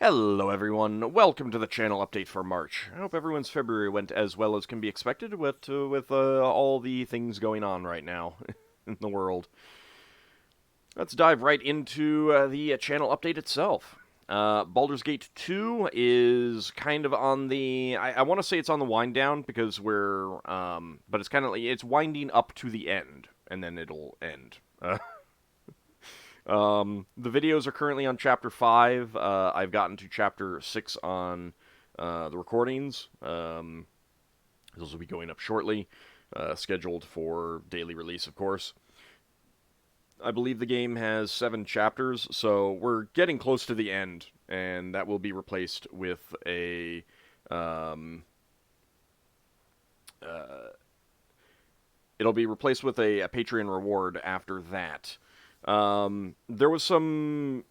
Hello everyone, welcome to the channel update for March. I hope everyone's February went as well as can be expected with all the things going on right now in the world. Let's dive right into the channel update itself. Baldur's Gate 2 is kind of on the... I want to say it's on the wind down because we're... but it's kind of like... It's winding up to the end, and then it'll end. The videos are currently on Chapter 5. I've gotten to Chapter 6 on the recordings. Those will be going up shortly, scheduled for daily release, of course. I believe the game has 7 chapters, so we're getting close to the end, and that will be replaced with a... it'll be replaced with a Patreon reward after that. There were some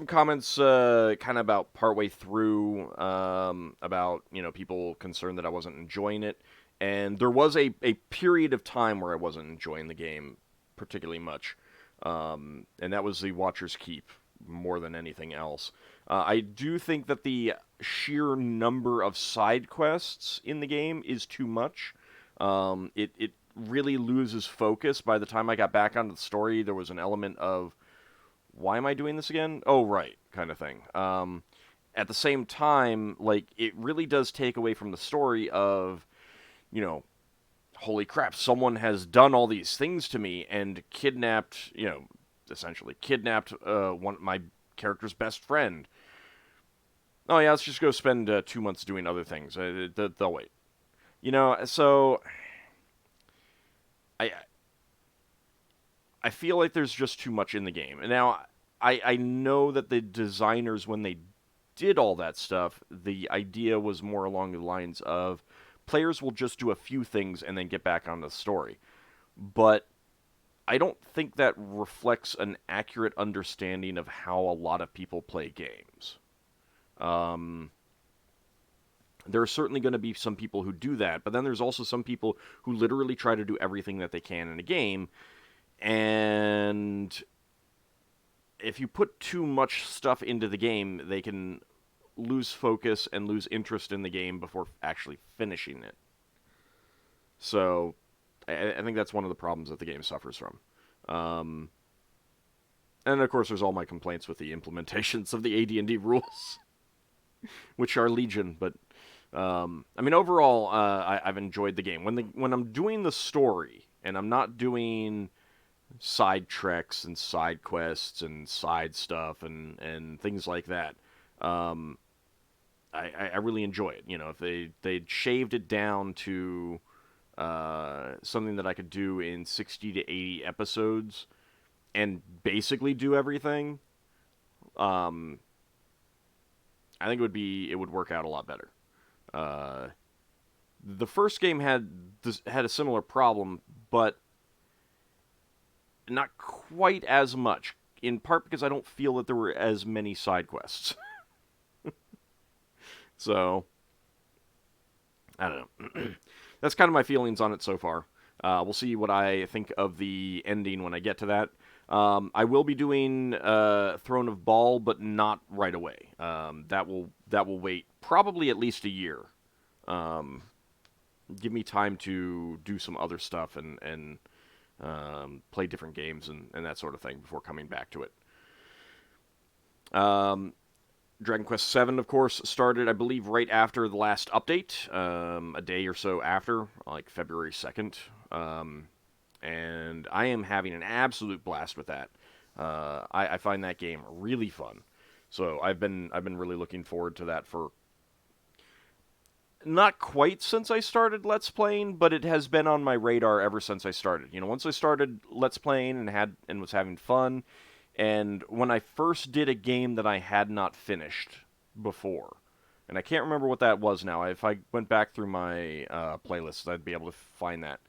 comments kind of about partway through about people concerned that I wasn't enjoying it, and there was a period of time where I wasn't enjoying the game particularly much, and that was the Watcher's Keep more than anything else. I do think that the sheer number of side quests in the game is too much. It really loses focus. By the time I got back onto the story, there was an element of, why am I doing this again? Oh, right, kind of thing. At the same time, like, it really does take away from the story of, holy crap, someone has done all these things to me and kidnapped, essentially kidnapped my character's best friend. Oh yeah, let's just go spend 2 months doing other things. They'll wait. So... I feel like there's just too much in the game. And now, I know that the designers, when they did all that stuff, the idea was more along the lines of players will just do a few things and then get back on the story. But I don't think that reflects an accurate understanding of how a lot of people play games. There are certainly going to be some people who do that, but then there's also some people who literally try to do everything that they can in a game, and if you put too much stuff into the game, they can lose focus and lose interest in the game before actually finishing it. So, I think that's one of the problems that the game suffers from. And of course, there's all my complaints with the implementations of the AD&D rules, which are legion, but... overall, I've enjoyed the game. When I'm doing the story, and I'm not doing side treks and side quests and side stuff and things like that, I really enjoy it. If they'd shaved it down to something that I could do in 60 to 80 episodes and basically do everything, I think it would work out a lot better. The first game had a similar problem, but not quite as much, in part because I don't feel that there were as many side quests. So, I don't know. That's kind of my feelings on it so far. We'll see what I think of the ending when I get to that. I will be doing Throne of Ball, but not right away. That will wait probably at least a year. Give me time to do some other stuff and play different games and that sort of thing before coming back to it. Dragon Quest VII, of course, started, I believe, right after the last update, a day or so after, like February 2nd. And I am having an absolute blast with that. I find that game really fun. So I've been really looking forward to that for not quite since I started Let's Playing, but it has been on my radar ever since I started. Once I started Let's Playing and was having fun, and when I first did a game that I had not finished before, and I can't remember what that was now. If I went back through my playlists, I'd be able to find that.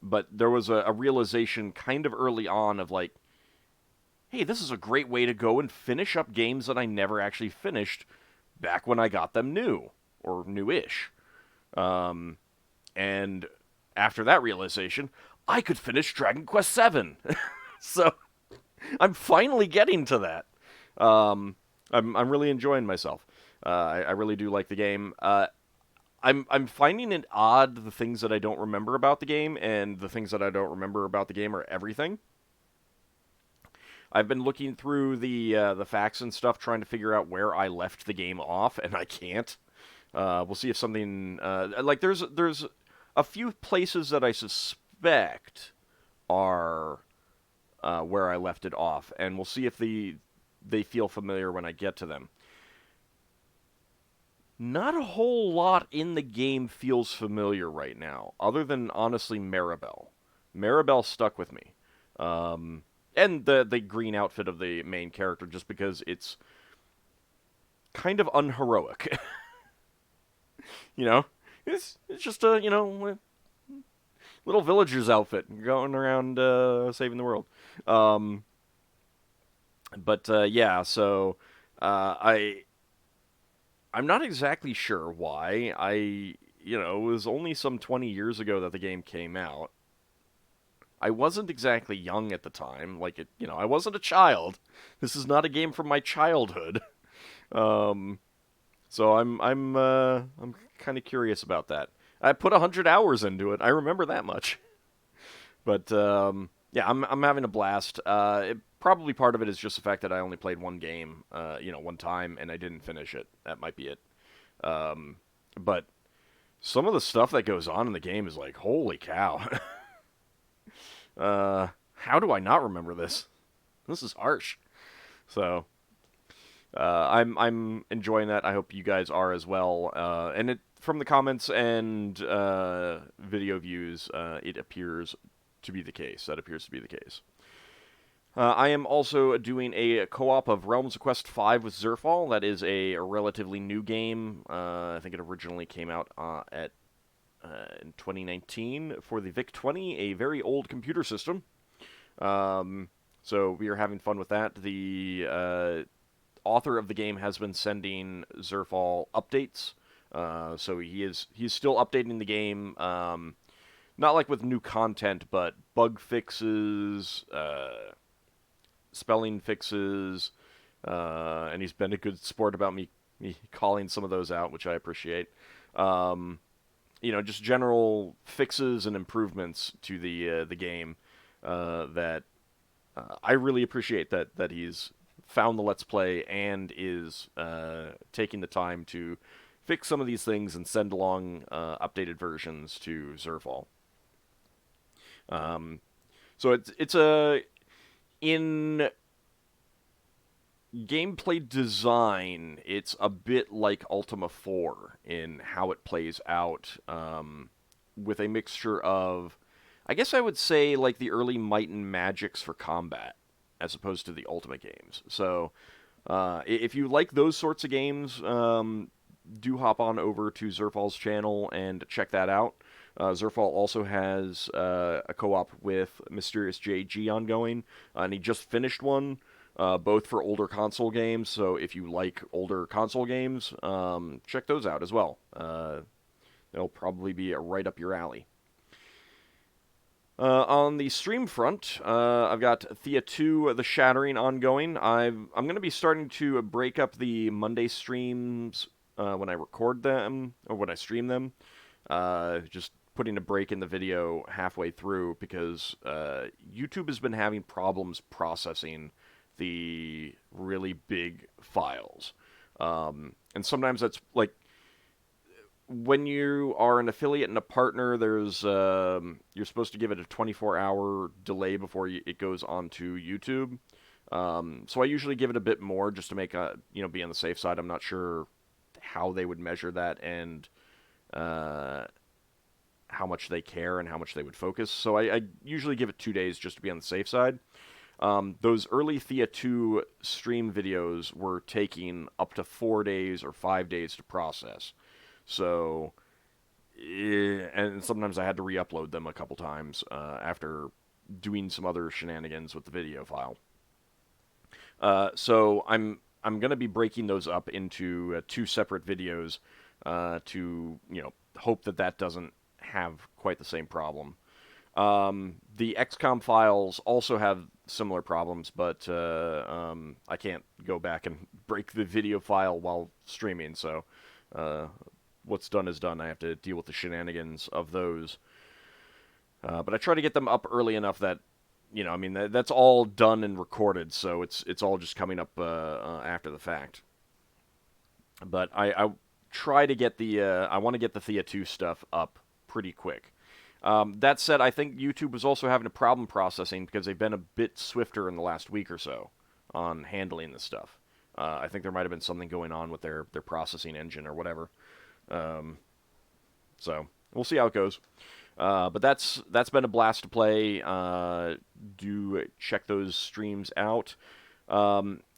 But there was a realization kind of early on of like, hey, this is a great way to go and finish up games that I never actually finished back when I got them new, or new-ish. And after that realization, I could finish Dragon Quest VII. So, I'm finally getting to that. I'm really enjoying myself. I really do like the game. I'm finding it odd the things that I don't remember about the game, and the things that I don't remember about the game are everything. I've been looking through the facts and stuff, trying to figure out where I left the game off, and I can't. We'll see if something like there's a few places that I suspect are where I left it off, and we'll see if they feel familiar when I get to them. Not a whole lot in the game feels familiar right now, other than honestly Maribel. Maribel stuck with me, and the green outfit of the main character, just because it's kind of unheroic. you know, it's just a little villager's outfit going around saving the world. Um, but yeah, so I'm not exactly sure why. It was only some 20 years ago that the game came out. I wasn't exactly young at the time. I wasn't a child. This is not a game from my childhood. Um, so I'm kind of curious about that. I put 100 hours into it. I remember that much. But yeah, I'm having a blast. Probably part of it is just the fact that I only played one game, one time, and I didn't finish it. That might be it. Um, but some of the stuff that goes on in the game is like, holy cow. How do I not remember this? This is harsh. So I'm enjoying that. I hope you guys are as well. And from the comments and video views, it appears to be the case. That appears to be the case. I am also doing a co-op of Realms of Quest 5 with Zerfall. That is a relatively new game. I think it originally came out in 2019 for the VIC-20, a very old computer system. So we are having fun with that. The author of the game has been sending Zerfall updates. So he's still updating the game. Not like with new content, but bug fixes, spelling fixes, and he's been a good sport about me calling some of those out, which I appreciate. Just general fixes and improvements to the game that I really appreciate that he's found the Let's Play and is taking the time to fix some of these things and send along updated versions to Zerfall. So it's a in gameplay design, it's a bit like Ultima 4 in how it plays out, with a mixture of, I guess I would say, like the early Might and Magics for combat, as opposed to the Ultima games. So, if you like those sorts of games, do hop on over to Zerfall's channel and check that out. Zerfall also has a co-op with Mysterious JG ongoing, and he just finished one, both for older console games. So if you like older console games, check those out as well. They'll probably be right up your alley. On the stream front, I've got Thea 2, The Shattering ongoing. I'm going to be starting to break up the Monday streams when I record them, or when I stream them. Just putting a break in the video halfway through, because YouTube has been having problems processing the really big files. And sometimes that's like, when you are an affiliate and a partner, there's you're supposed to give it a 24-hour delay before it goes onto YouTube. So I usually give it a bit more just to make be on the safe side. I'm not sure how they would measure that and how much they care and how much they would focus. So I usually give it 2 days just to be on the safe side. Those early Thea 2 stream videos were taking up to 4 days or 5 days to process. So, and sometimes I had to re-upload them a couple times after doing some other shenanigans with the video file. So I'm going to be breaking those up into 2 separate videos to hope that doesn't have quite the same problem. The XCOM files also have similar problems, but I can't go back and break the video file while streaming, so what's done is done. I have to deal with the shenanigans of those. But I try to get them up early enough that, I mean, that's all done and recorded, so it's all just coming up after the fact. But I try to get I want to get the Thea 2 stuff up pretty quick. That said, I think YouTube was also having a problem processing because they've been a bit swifter in the last week or so on handling this stuff. I think there might have been something going on with their processing engine or whatever. So we'll see how it goes. But that's been a blast to play. Do check those streams out.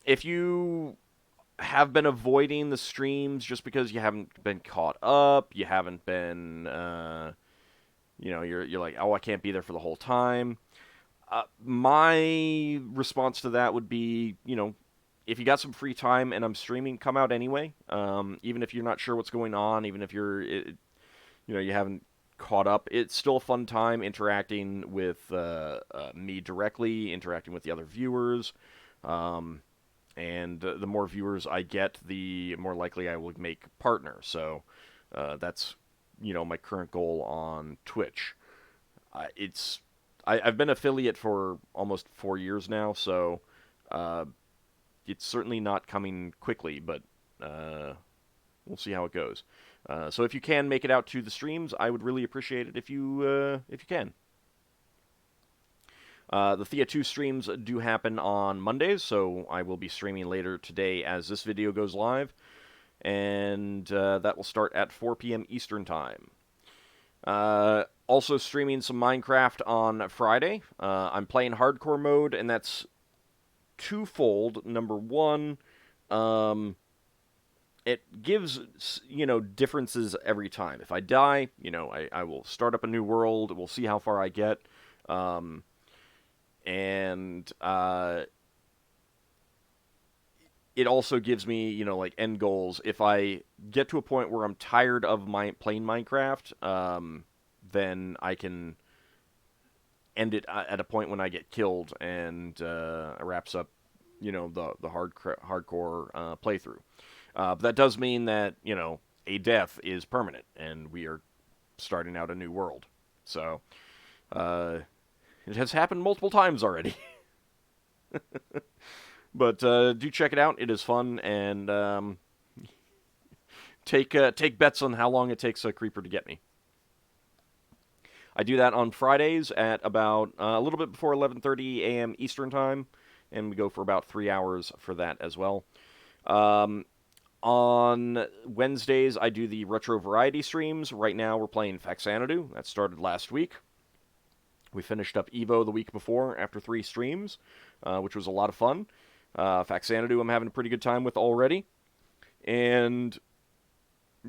If you have been avoiding the streams just because you haven't been caught up, you haven't been, you're like, oh, I can't be there for the whole time. My response to that would be, if you got some free time and I'm streaming, come out anyway. Even if you're not sure what's going on, even if you haven't caught up, it's still a fun time interacting with me directly, interacting with the other viewers. And the more viewers I get, the more likely I will make partners. So that's my current goal on Twitch. I've been affiliate for almost 4 years now, so it's certainly not coming quickly, but we'll see how it goes. So if you can make it out to the streams, I would really appreciate it if you can. The Thea 2 streams do happen on Mondays, so I will be streaming later today as this video goes live, and that will start at 4 p.m. Eastern Time. Also streaming some Minecraft on Friday. I'm playing hardcore mode, and that's twofold. Number one, it gives, differences every time. If I die, I will start up a new world. We'll see how far I get. And it also gives me, like end goals. If I get to a point where I'm tired of playing Minecraft, then I can end it at a point when I get killed, and it wraps up, the hardcore playthrough. But that does mean that, a death is permanent, and we are starting out a new world. So, it has happened multiple times already. But do check it out. It is fun, and take bets on how long it takes a creeper to get me. I do that on Fridays at about a little bit before 11:30 a.m. Eastern Time, and we go for about 3 hours for that as well. On Wednesdays, I do the retro variety streams. Right now, we're playing Faxanadu. That started last week. We finished up Evo the week before after 3 streams, which was a lot of fun. Faxanadu I'm having a pretty good time with already. And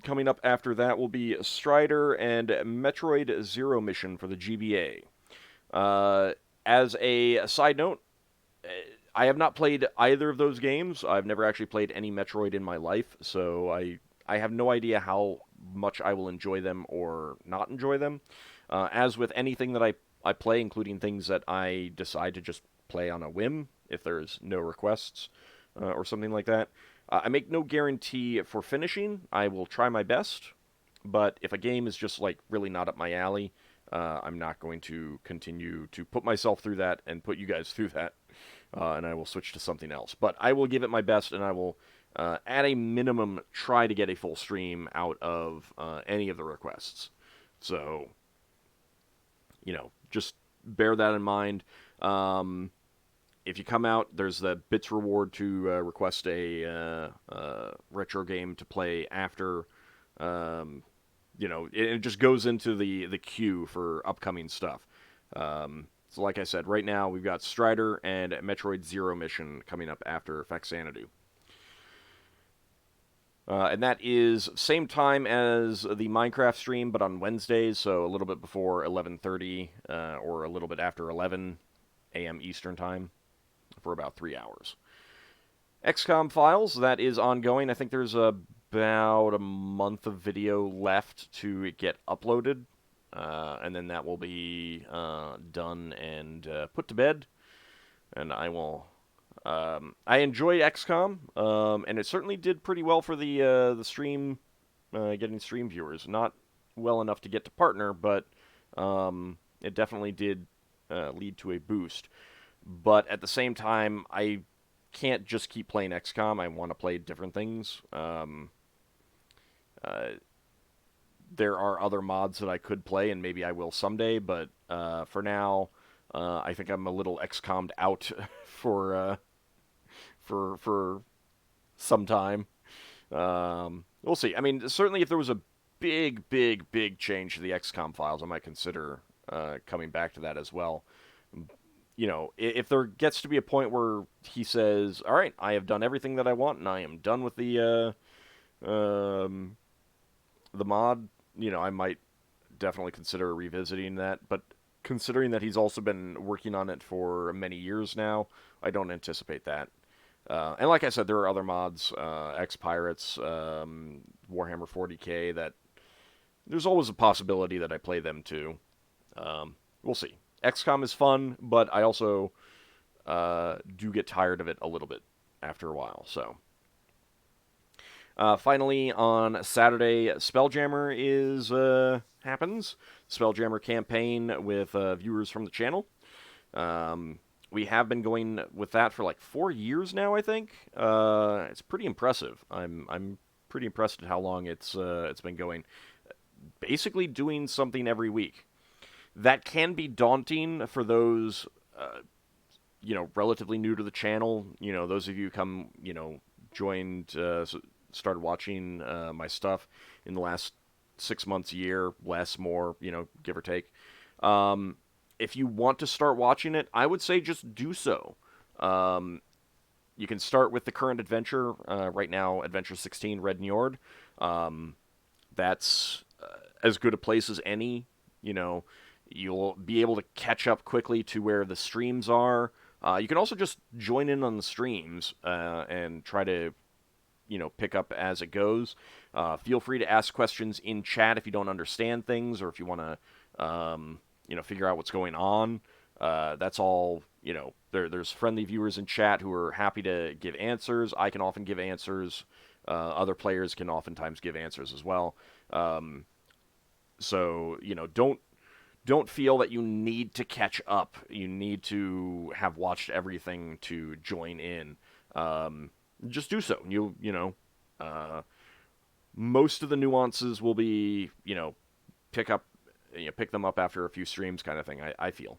coming up after that will be Strider and Metroid Zero Mission for the GBA. As a side note, I have not played either of those games. I've never actually played any Metroid in my life, so I have no idea how much I will enjoy them or not enjoy them. As with anything that I play, including things that I decide to just play on a whim, if there's no requests or something like that. I make no guarantee for finishing. I will try my best, but if a game is just really not up my alley, I'm not going to continue to put myself through that and put you guys through that, and I will switch to something else. But I will give it my best, and I will, at a minimum, try to get a full stream out of any of the requests. So, just bear that in mind. If you come out, there's the bits reward to request a retro game to play after. It just goes into the queue for upcoming stuff. So like I said, right now we've got Strider and Metroid Zero Mission coming up after Faxanadu. And that is same time as the Minecraft stream, but on Wednesdays, so a little bit before 11:30 or a little bit after 11 a.m. Eastern Time for about 3 hours. XCOM Files, that is ongoing. I think there's about a month of video left to get uploaded, and then that will be done and put to bed. and I will. I enjoy XCOM, and it certainly did pretty well for the stream, getting stream viewers. Not well enough to get to partner, but it definitely did lead to a boost. But at the same time, I can't just keep playing XCOM. I want to play different things. Uh, there are other mods that I could play, and maybe I will someday. But for now, I think I'm a little XCOM'd out for for some time. We'll see. I mean, certainly if there was a big change to the XCOM files, I might consider coming back to that as well. You know, if there gets to be a point where he says, "All right, I have done everything that I want, and I am done with the mod," you know, I might definitely consider revisiting that. But considering that he's also been working on it for many years now, I don't anticipate that. And like I said, there are other mods, X Pirates, Warhammer 40K, that there's always a possibility that I play them too. We'll see. XCOM is fun, but I also do get tired of it a little bit after a while. So, finally on Saturday, Spelljammer is happens. Spelljammer campaign with viewers from the channel. We have been going with that for like 4 years now, I think. It's pretty impressive. I'm pretty impressed at how long it's been going. Basically doing something every week. That can be daunting for those, relatively new to the channel. You know, those of you come, joined, started watching my stuff in the last 6 months, year, less, more, give or take. If you want to start watching it, I would say just do so. You can start with the current adventure. Right now, Adventure 16, Red Njord. That's as good a place as any. You'll be able to catch up quickly to where the streams are. You can also just join in on the streams and try to, pick up as it goes. Feel free to ask questions in chat if you don't understand things or if you want to, figure out what's going on. That's all, there's friendly viewers in chat who are happy to give answers. I can often give answers. Other players can oftentimes give answers as well. So, don't feel that you need to catch up. You need to have watched everything to join in. Just do so. Most of the nuances will be, pick them up after a few streams, kind of thing. I feel.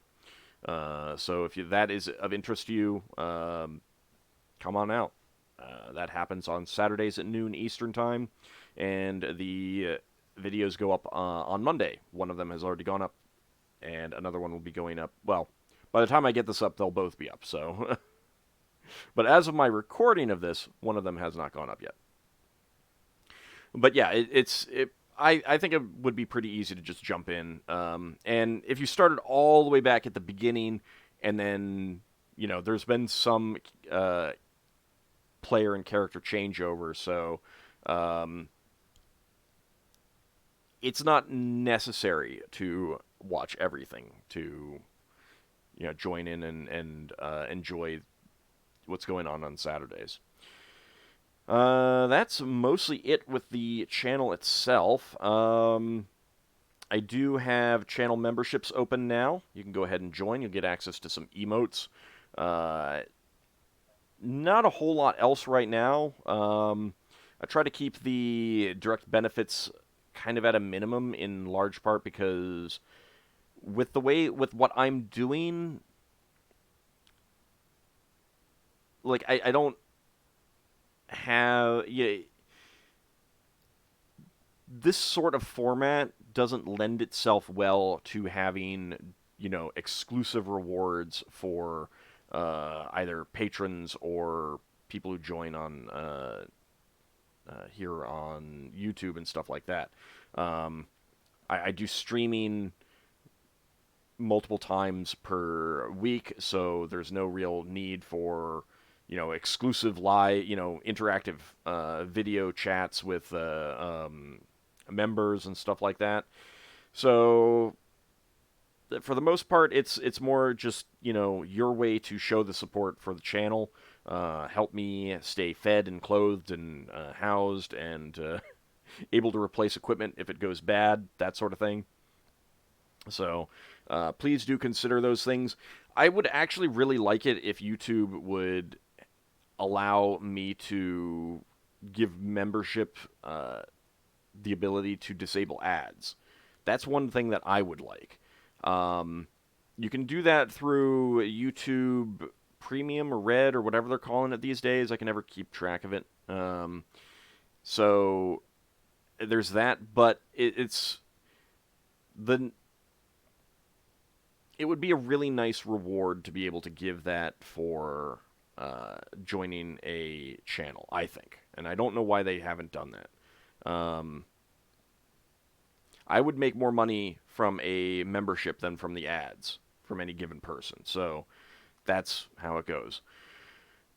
So if that is of interest to you, come on out. That happens on Saturdays at noon Eastern time, and the videos go up on Monday. One of them has already gone up, and another one will be going up. Well, by the time I get this up, they'll both be up. So, but as of my recording of this, one of them has not gone up yet. But yeah, I think it would be pretty easy to just jump in. And if you started all the way back at the beginning, and then, there's been some player and character changeover, so it's not necessary to watch everything to, join in and enjoy what's going on Saturdays. That's mostly it with the channel itself. I do have channel memberships open now. You can go ahead and join. You'll get access to some emotes. Not a whole lot else right now. I try to keep the direct benefits kind of at a minimum, in large part because with what I'm doing, like I don't have this sort of format doesn't lend itself well to having exclusive rewards for either patrons or people who join on here on YouTube and stuff like that. I do streaming multiple times per week, so there's no real need for exclusive live, interactive video chats with members and stuff like that. So for the most part, it's more just your way to show the support for the channel, help me stay fed and clothed and housed and able to replace equipment if it goes bad, that sort of thing. So please do consider those things. I would actually really like it if YouTube would allow me to give membership the ability to disable ads. That's one thing that I would like. Um, you can do that through YouTube Premium or Red or whatever they're calling it these days. I can never keep track of it. So there's that, but it's the it would be a really nice reward to be able to give that for joining a channel, I think. And I don't know why they haven't done that. I would make more money from a membership than from the ads from any given person. So that's how it goes.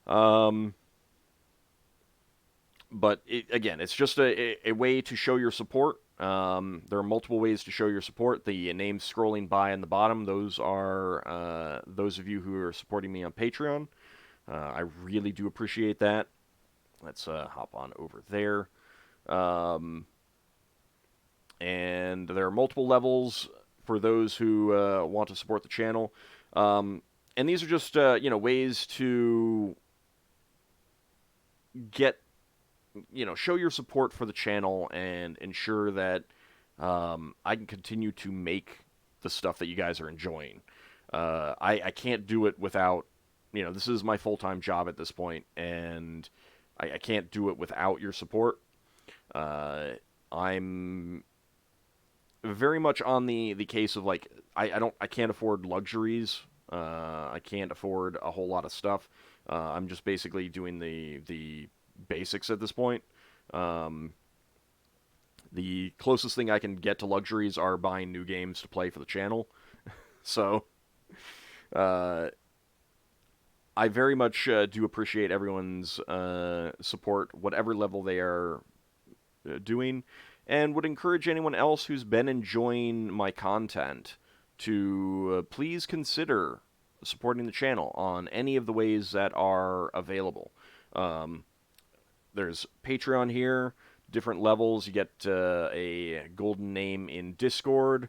Um, but again, it's just a way to show your support. There are multiple ways to show your support. The names scrolling by in the bottom, those are those of you who are supporting me on Patreon. I really do appreciate that. Let's hop on over there. And there are multiple levels for those who want to support the channel. And these are just ways to get show your support for the channel and ensure that I can continue to make the stuff that you guys are enjoying. I can't do it without this is my full-time job at this point, and I can't do it without your support. I'm very much on the case of like I can't afford luxuries. I can't afford a whole lot of stuff. I'm just basically doing the basics at this point. The closest thing I can get to luxuries are buying new games to play for the channel. So uh, I very much do appreciate everyone's support, whatever level they are doing, and would encourage anyone else who's been enjoying my content to please consider supporting the channel on any of the ways that are available. Um, there's Patreon here, different levels. You get a golden name in Discord.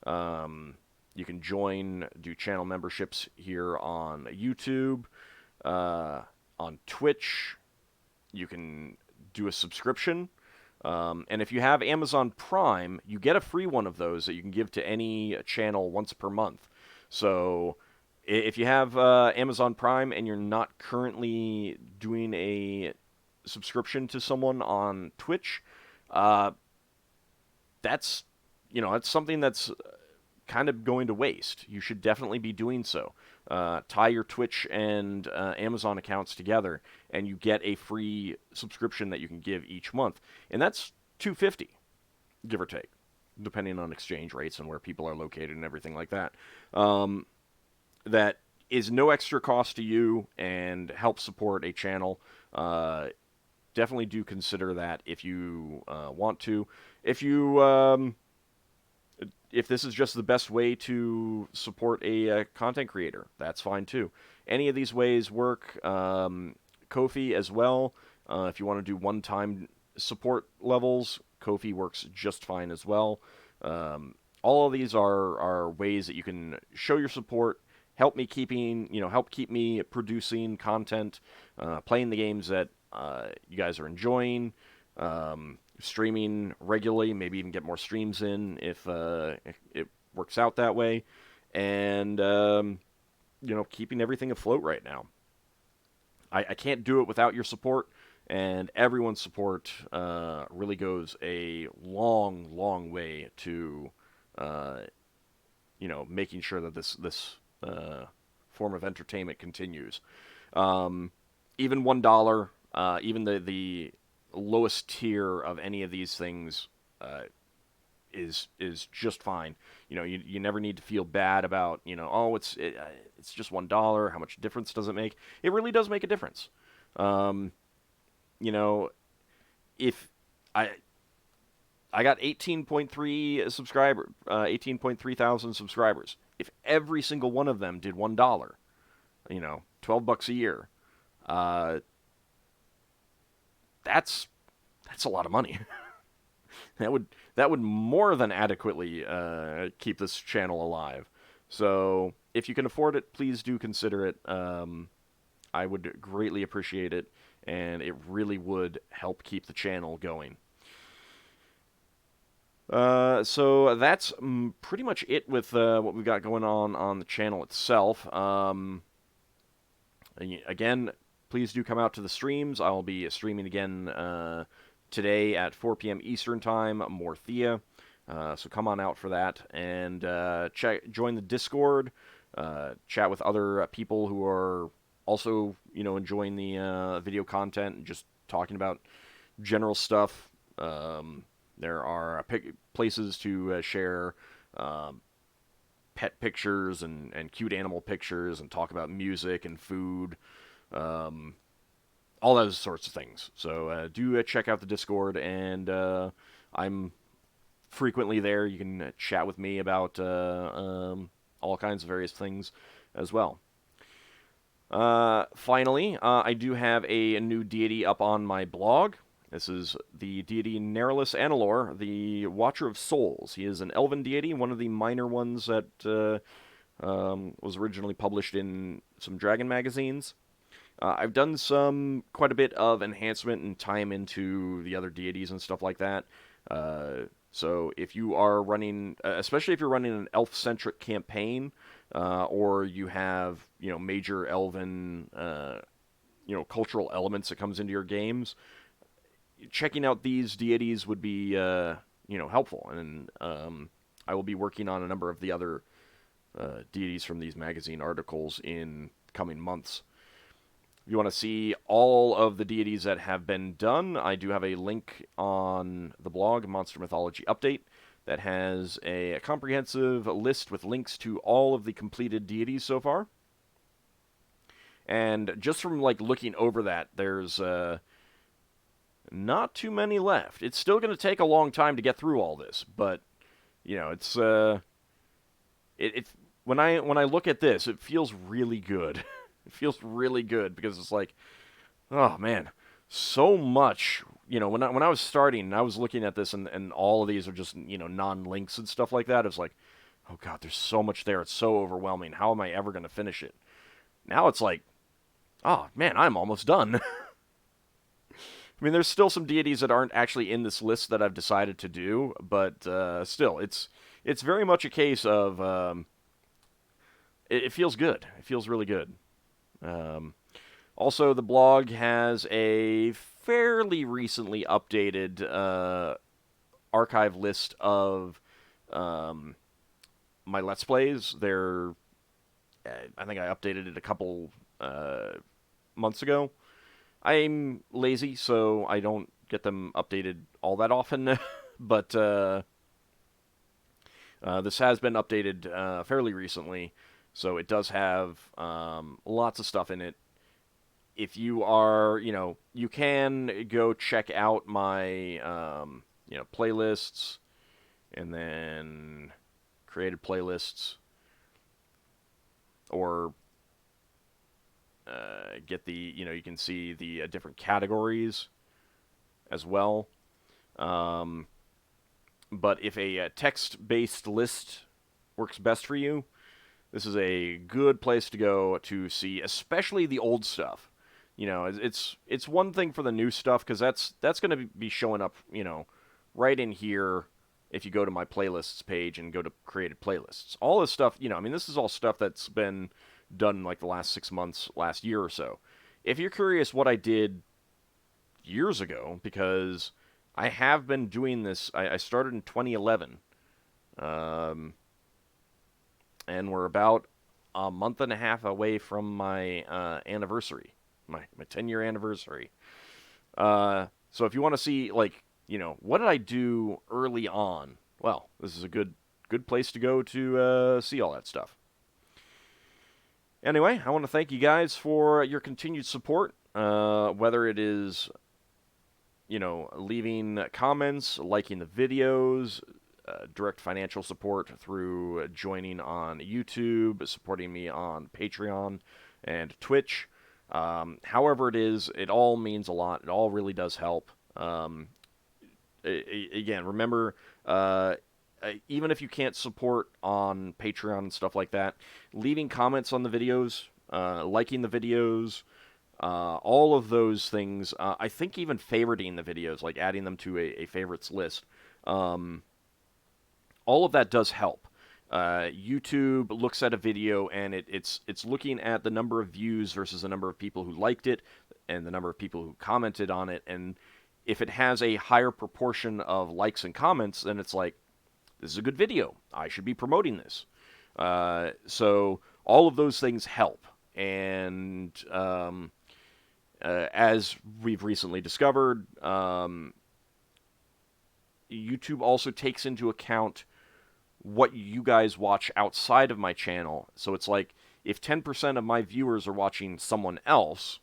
You can do channel memberships here on YouTube, on Twitch. You can do a subscription. And if you have Amazon Prime, you get a free one of those that you can give to any channel once per month. So if you have Amazon Prime and you're not currently doing a subscription to someone on Twitch, that's that's something that's kind of going to waste. You should definitely be doing so. Tie your Twitch and Amazon accounts together, and you get a free subscription that you can give each month, and that's $2.50, give or take, depending on exchange rates and where people are located and everything like that. That is no extra cost to you and helps support a channel. Definitely do consider that if you want to. If this is just the best way to support a content creator, that's fine too. Any of these ways work. Ko-fi as well. If you want to do one-time support levels, Ko-fi works just fine as well. All of these are ways that you can show your support, help keep me producing content, playing the games that you guys are enjoying. Streaming regularly, maybe even get more streams in if it works out that way, and keeping everything afloat right now. I can't do it without your support, and everyone's support really goes a long, long way to making sure that this form of entertainment continues. Even $1, even the lowest tier of any of these things is just fine. You never need to feel bad about it's just $1. How much difference does it make? It really does make a difference. If I got 18.3 18.3 thousand subscribers. If every single one of them did $1, $12 a year, uh, that's a lot of money. that would more than adequately keep this channel alive. So if you can afford it, please do consider it. I would greatly appreciate it, and it really would help keep the channel going. So that's pretty much it with what we've got going on the channel itself. Again, please do come out to the streams. I'll be streaming again today at 4 p.m. Eastern Time, more Thea. So come on out for that, and join the Discord, chat with other people who are also, enjoying the video content and just talking about general stuff. There are places to share pet pictures and cute animal pictures and talk about music and food, all those sorts of things. So do check out the Discord, and I'm frequently there. You can chat with me about all kinds of various things as well. Finally, I do have a new deity up on my blog. This is the deity Naralis Analor, the Watcher of Souls. He is an elven deity, one of the minor ones that was originally published in some dragon magazines. I've done quite a bit of enhancement and time into the other deities and stuff like that. So if you are running, especially if you're running an elf-centric campaign, or you have, major elven, cultural elements that comes into your games, checking out these deities would be, helpful. And I will be working on a number of the other deities from these magazine articles in coming months. If you want to see all of the deities that have been done, I do have a link on the blog, Monster Mythology Update, that has a comprehensive list with links to all of the completed deities so far. And just from looking over that, there's not too many left. It's still going to take a long time to get through all this, but it's when I look at this, it feels really good. It feels really good because it's like, oh man, so much. When I was starting, I was looking at this, and all of these are just non-links and stuff like that. It's like, oh god, there's so much there. It's so overwhelming. How am I ever going to finish it? Now it's like, oh man, I'm almost done. I mean, there's still some deities that aren't actually in this list that I've decided to do, but still, it's very much a case of it feels good. It feels really good. Also, the blog has a fairly recently updated archive list of my Let's Plays. I think I updated it a couple months ago. I'm lazy, so I don't get them updated all that often, but this has been updated fairly recently, so it does have lots of stuff in it. If you are, you can go check out my, playlists, and then created playlists, or get the, you can see the different categories as well. But if a text-based list works best for you, this is a good place to go to see, especially the old stuff. It's one thing for the new stuff, because that's going to be showing up, right in here if you go to my playlists page and go to created playlists. All this stuff, this is all stuff that's been done the last 6 months, last year or so. If you're curious what I did years ago, because I have been doing this, I started in 2011, and we're about a month and a half away from my anniversary, my 10-year anniversary. So if you want to see, what did I do early on? Well, this is a good place to go to see all that stuff. Anyway, I want to thank you guys for your continued support, whether it is, leaving comments, liking the videos, direct financial support through joining on YouTube, supporting me on Patreon and Twitch. However it is, it all means a lot. It all really does help. Again, remember, even if you can't support on Patreon and stuff like that, leaving comments on the videos, liking the videos, all of those things, I think even favoriting the videos, like adding them to a favorites list, all of that does help. YouTube looks at a video and it's looking at the number of views versus the number of people who liked it and the number of people who commented on it. And if it has a higher proportion of likes and comments, then it's like, this is a good video. I should be promoting this. So all of those things help. And as we've recently discovered, YouTube also takes into account what you guys watch outside of my channel. So it's like, if 10% of my viewers are watching someone else,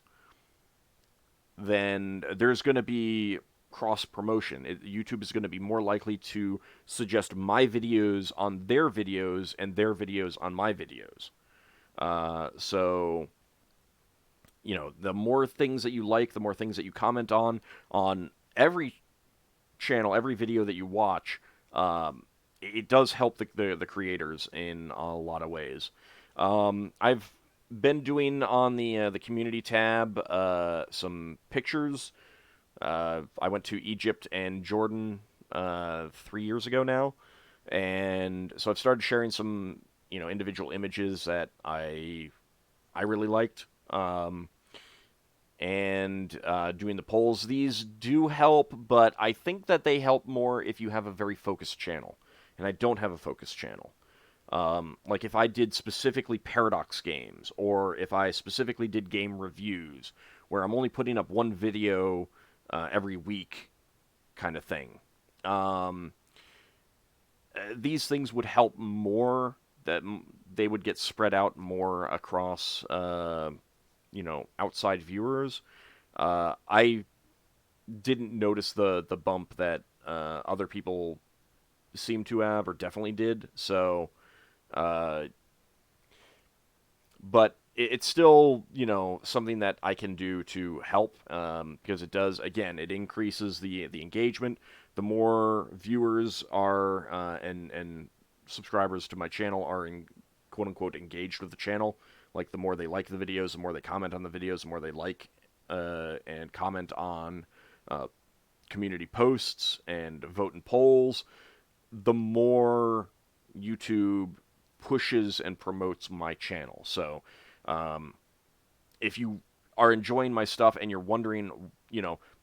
then there's going to be cross promotion. YouTube is going to be more likely to suggest my videos on their videos and their videos on my videos. So, the more things that you like, the more things that you comment on every channel, every video that you watch, it does help the creators in a lot of ways. I've been doing on the community tab some pictures. I went to Egypt and Jordan 3 years ago now, and so I've started sharing some individual images that I really liked. And doing the polls. These do help, but I think that they help more if you have a very focused channel. And I don't have a focused channel. Like if I did specifically Paradox games, or if I specifically did game reviews, where I'm only putting up one video every week kind of thing. These things would help more, that they would get spread out more across outside viewers. I didn't notice the bump that other people seem to have, or definitely did. So, but it's still something that I can do to help, because it does, again, it increases the engagement. The more viewers are and subscribers to my channel are quote unquote engaged with the channel. Like, the more they like the videos, the more they comment on the videos, the more they like and comment on community posts and vote in polls, the more YouTube pushes and promotes my channel. So, if you are enjoying my stuff and you're wondering,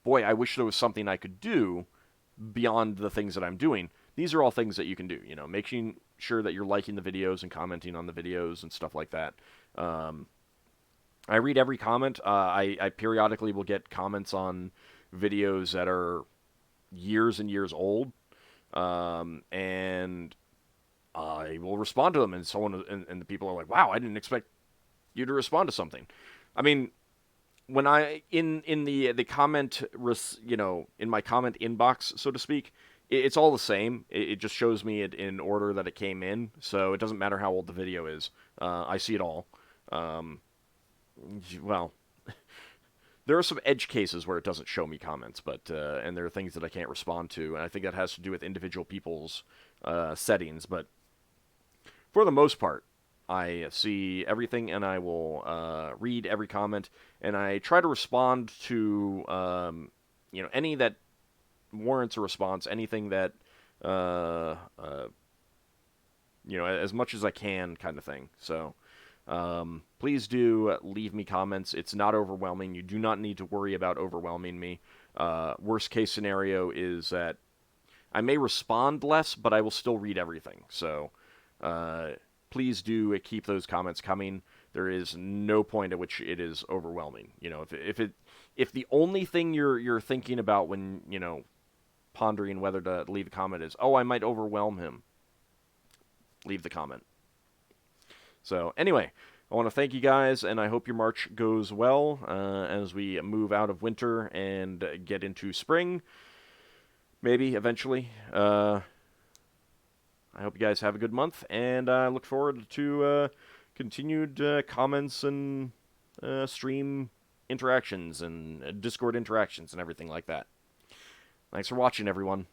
boy, I wish there was something I could do beyond the things that I'm doing, these are all things that you can do. Making sure that you're liking the videos and commenting on the videos and stuff like that. I read every comment. I periodically will get comments on videos that are years and years old, and I will respond to them. And and the people are like, "Wow, I didn't expect you to respond to something." I mean, when I in the comment, in my comment inbox, so to speak, it's all the same. It just shows me it in order that it came in, so it doesn't matter how old the video is. I see it all. Well, there are some edge cases where it doesn't show me comments, but and there are things that I can't respond to, and I think that has to do with individual people's settings. But for the most part, I see everything, and I will read every comment, and I try to respond to any that warrants a response, anything that as much as I can, kind of thing. So. Please do leave me comments. It's not overwhelming. You do not need to worry about overwhelming me. Worst case scenario is that I may respond less, but I will still read everything. So please do keep those comments coming. There is no point at which it is overwhelming. If the only thing you're thinking about when pondering whether to leave a comment is, oh, I might overwhelm him, leave the comment. So, anyway, I I want to thank you guys, and I hope your March goes well as we move out of winter and get into spring. Maybe eventually. I hope you guys have a good month, and I look forward to continued comments and stream interactions and Discord interactions and everything like that. Thanks for watching, everyone.